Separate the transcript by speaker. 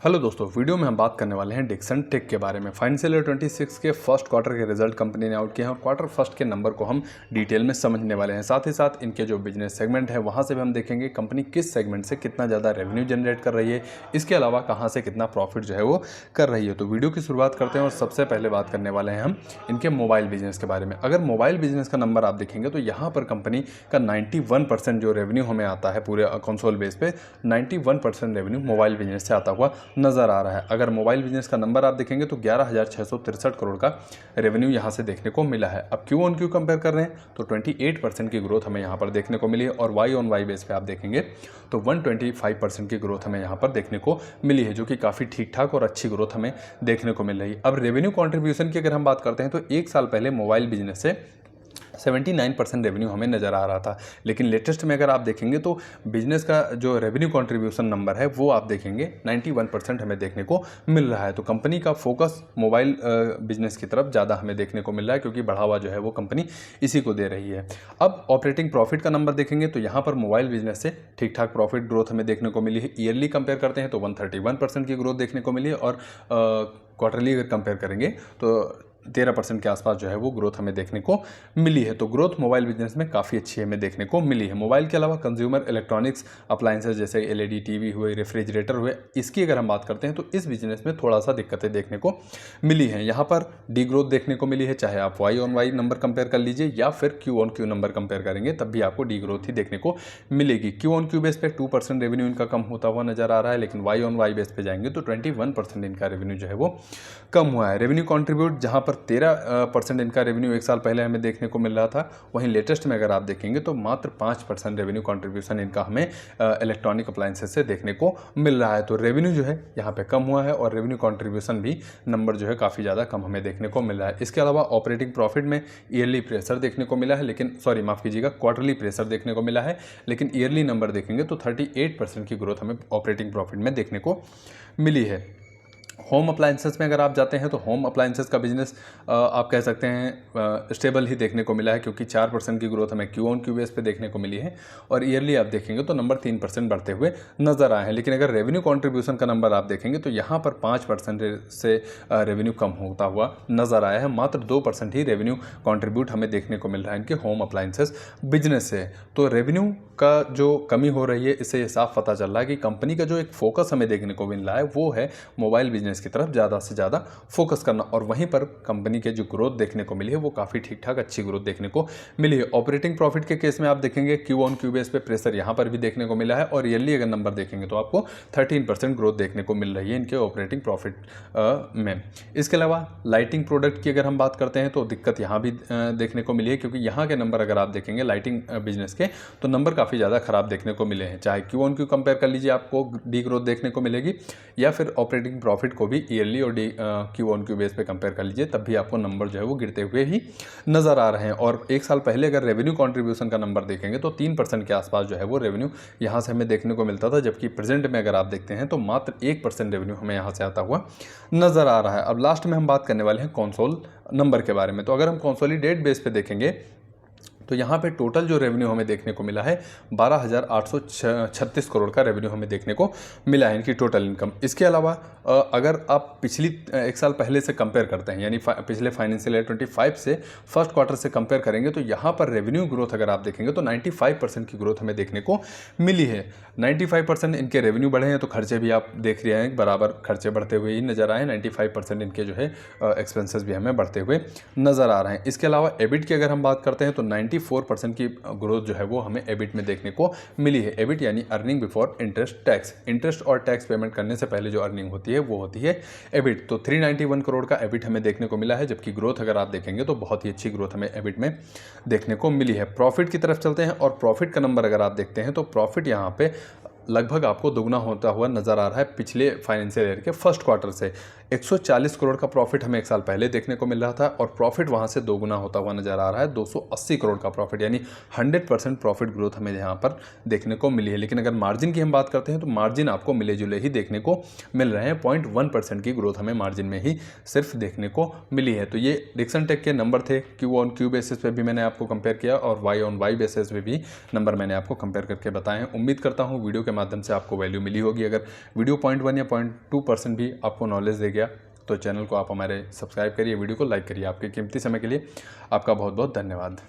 Speaker 1: Hello दोस्तों, video में हम बात करने वाले हैं डिक्सन टेक के बारे में। फाइनेंशियल ईयर 26 के फर्स्ट क्वार्टर के रिजल्ट कंपनी ने आउट किए हैं और क्वार्टर फर्स्ट के नंबर को हम डिटेल में समझने वाले हैं। साथ ही साथ इनके जो बिजनेस सेगमेंट है वहां से भी हम देखेंगे कंपनी किस सेगमेंट से कितना ज़्यादा रेवेन्यू जनरेट कर रही है, इसके अलावा कहाँ से कितना प्रॉफिट जो है वो कर रही है। तो वीडियो की शुरुआत करते हैं और सबसे पहले बात करने वाले हैं हम इनके मोबाइल बिजनेस के बारे में। अगर मोबाइल बिजनेस का नंबर आप देखेंगे तो यहाँ पर कंपनी का 91% जो रेवेन्यू हमें आता है पूरे कंसोल बेस पे, 91% रेवेन्यू मोबाइल बिजनेस से आता हुआ नजर आ रहा है। अगर मोबाइल बिजनेस का नंबर आप देखेंगे तो 11,663 करोड़ का रेवेन्यू यहां से देखने को मिला है। अब क्यू ऑन क्यू कंपेयर कर रहे हैं तो 28% की ग्रोथ हमें यहां पर देखने को मिली है और वाई ऑन वाई बेस पे आप देखेंगे तो 125% की ग्रोथ हमें यहां पर देखने को मिली है, जो कि काफ़ी ठीक ठाक और अच्छी ग्रोथ हमें देखने को मिल रही है। अब रेवेन्यू कॉन्ट्रीब्यूशन की अगर हम बात करते हैं तो एक साल पहले मोबाइल बिजनेस से 79% रेवेन्यू हमें नज़र आ रहा था, लेकिन लेटेस्ट में अगर आप देखेंगे तो बिजनेस का जो रेवेन्यू कंट्रीब्यूशन नंबर है वो आप देखेंगे 91% हमें देखने को मिल रहा है। तो कंपनी का फोकस मोबाइल बिजनेस की तरफ ज़्यादा हमें देखने को मिल रहा है, क्योंकि बढ़ावा जो है वो कंपनी इसी को दे रही है। अब ऑपरेटिंग प्रॉफिट का नंबर देखेंगे तो यहाँ पर मोबाइल बिजनेस से ठीक ठाक प्रॉफिट ग्रोथ हमें देखने को मिली है। ईयरली कंपेयर करते हैं तो 131% की ग्रोथ देखने को मिली है और क्वार्टरली अगर कंपेयर करेंगे तो 13% के आसपास जो है वो ग्रोथ हमें देखने को मिली है। तो ग्रोथ मोबाइल बिजनेस में काफ़ी अच्छी हमें देखने को मिली है। मोबाइल के अलावा कंज्यूमर इलेक्ट्रॉनिक्स अप्लायंसेज जैसे एलईडी टीवी हुए, रेफ्रिजरेटर हुए, इसकी अगर हम बात करते हैं तो इस बिजनेस में थोड़ा सा दिक्कतें देखने को मिली हैं। यहाँ पर डी ग्रोथ देखने को मिली है, चाहे आप Y on Y number compare कर लीजिए या फिर Q on Q number compare करेंगे तब भी आपको डी ग्रोथ ही देखने को मिलेगी। क्यू ऑन क्यू बेस पे 2% रेवेन्यू इनका कम होता हुआ नजर आ रहा है, लेकिन वाई ऑन वाई बेस पे जाएंगे तो 21% इनका रेवेन्यू जो है वो कम हुआ है। रेवेन्यू कॉन्ट्रीब्यूट जहाँ पर 13% इनका रेवेन्यू एक साल पहले हमें देखने को मिल रहा था, वहीं लेटेस्ट में अगर आप देखेंगे तो मात्र 5% रेवेन्यू कंट्रीब्यूशन इनका हमें इलेक्ट्रॉनिक अप्लायंसेज से देखने को मिल रहा है। तो रेवेन्यू जो है यहाँ पे कम हुआ है और रेवेन्यू कंट्रीब्यूशन भी नंबर जो है काफ़ी ज़्यादा कम हमें देखने को मिल रहा है। इसके अलावा ऑपरेटिंग प्रॉफिट में ईयरली प्रेशर देखने को मिला है, लेकिन माफ़ कीजिएगा, क्वार्टरली प्रेशर देखने को मिला है, लेकिन ईयरली नंबर देखेंगे तो 38% की ग्रोथ हमें ऑपरेटिंग प्रॉफिट में देखने को मिली है। होम अप्लायंसेस में अगर आप जाते हैं तो होम अप्लायंसेस का बिजनेस आप कह सकते हैं स्टेबल ही देखने को मिला है, क्योंकि 4% की ग्रोथ हमें क्यू ऑन क्यू बेस पे देखने को मिली है और ईयरली आप देखेंगे तो नंबर 3% बढ़ते हुए नजर आए हैं। लेकिन अगर रेवेन्यू कंट्रीब्यूशन का नंबर आप देखेंगे तो यहाँ पर 5% से रेवेन्यू कम होता हुआ नजर आया है। मात्र 2% ही रेवेन्यू कॉन्ट्रीब्यूट हमें देखने को मिल रहा है इनके होम अप्लायंसेस बिजनेस से। तो रेवेन्यू का जो कमी हो रही है, इससे ये साफ पता चल रहा है कि कंपनी का जो एक फोकस हमें देखने को मिल रहा है वो है मोबाइल बिजनेस की तरफ ज़्यादा से ज़्यादा फोकस करना, और वहीं पर कंपनी के जो ग्रोथ देखने को मिली है वो काफ़ी ठीक ठाक अच्छी ग्रोथ देखने को मिली है। ऑपरेटिंग प्रॉफिट के केस में आप देखेंगे क्यू ऑन क्यू बेस पे प्रेशर यहाँ पर भी देखने को मिला है और ईयरली अगर नंबर देखेंगे तो आपको 13% ग्रोथ देखने को मिल रही है इनके ऑपरेटिंग प्रॉफिट में। इसके अलावा लाइटिंग प्रोडक्ट की अगर हम बात करते हैं तो दिक्कत यहाँ भी देखने को मिली है, क्योंकि यहाँ के नंबर अगर आप देखेंगे लाइटिंग बिजनेस के तो नंबर काफ़ी ज़्यादा खराब देखने को मिले हैं। चाहे क्यू ऑन क्यू कंपेयर कर लीजिए आपको डी ग्रोथ देखने को मिलेगी, या फिर ऑपरेटिंग प्रॉफिट को भी ईयरली और क्यू ऑन क्यू बेस पे कंपेयर कर लीजिए तब भी आपको नंबर जो है वो गिरते हुए ही नजर आ रहे हैं। और एक साल पहले अगर रेवेन्यू कंट्रीब्यूशन का नंबर देखेंगे तो 3% के आसपास जो है वो रेवेन्यू यहाँ से हमें देखने को मिलता था, जबकि प्रेजेंट में अगर आप देखते हैं तो मात्र 1% रेवेन्यू हमें यहाँ से आता हुआ नजर आ रहा है। अब लास्ट में हम बात करने वाले हैं कंसोल नंबर के बारे में। तो अगर हम कंसोलिडेट बेस पे देखेंगे तो यहाँ पे टोटल जो रेवेन्यू हमें देखने को मिला है 12,836 करोड़ का रेवेन्यू हमें देखने को मिला है इनकी टोटल इनकम। इसके अलावा अगर आप पिछली एक साल पहले से कंपेयर करते हैं, यानी पिछले फाइनेंशियल ईयर 25 से फर्स्ट क्वार्टर से कंपेयर करेंगे तो यहाँ पर रेवेन्यू ग्रोथ अगर आप देखेंगे तो 95% की ग्रोथ हमें देखने को मिली है। 95% इनके रेवेन्यू बढ़े हैं तो खर्चे भी आप देख रहे हैं बराबर खर्चे बढ़ते हुए ही नजर आए। 95% इनके जो है एक्सपेंसेस भी हमें बढ़ते हुए नजर आ रहे हैं। इसके अलावा एबिट की अगर हम बात करते हैं तो 94% की ग्रोथ जो है वो हमें एबिट में देखने को मिली है। एबिट यानी earning before interest tax, interest और टैक्स पेमेंट करने से पहले जो अर्निंग होती है वो होती है एबिट। तो 391 करोड़ का एबिट हमें देखने को मिला है, जबकि ग्रोथ अगर आप देखेंगे तो बहुत ही अच्छी ग्रोथ हमें एबिट में देखने को मिली है। प्रॉफिट की तरफ चलते हैं और प्रॉफिट का नंबर अगर आप देखते हैं तो प्रॉफिट यहाँ पे लगभग आपको दोगुना होता हुआ नजर आ रहा है पिछले फाइनेंशियल ईयर के फर्स्ट क्वार्टर से। 140 करोड़ का प्रॉफिट हमें एक साल पहले देखने को मिल रहा था और प्रॉफिट वहाँ से दोगुना होता हुआ नजर आ रहा है, 280 करोड़ का प्रॉफिट, यानी 100% प्रॉफिट ग्रोथ हमें यहाँ पर देखने को मिली है। लेकिन अगर मार्जिन की हम बात करते हैं तो मार्जिन आपको मिले जुले ही देखने को मिल रहे हैं, 0.1% की ग्रोथ हमें मार्जिन में ही सिर्फ देखने को मिली है। तो ये डिक्सन टेक के नंबर थे, क्यू ऑन क्यू बेसिस पे भी मैंने आपको कंपेयर किया और वाई ऑन वाई बेसिस पे भी नंबर मैंने आपको कंपेयर करके बताए हैं। उम्मीद करता हूँ वीडियो के माध्यम से आपको वैल्यू मिली होगी। अगर वीडियो 0.1 या 0.2% भी आपको नॉलेज दे गया तो चैनल को आप हमारे सब्सक्राइब करिए, वीडियो को लाइक करिए। आपके कीमती समय के लिए आपका बहुत बहुत धन्यवाद।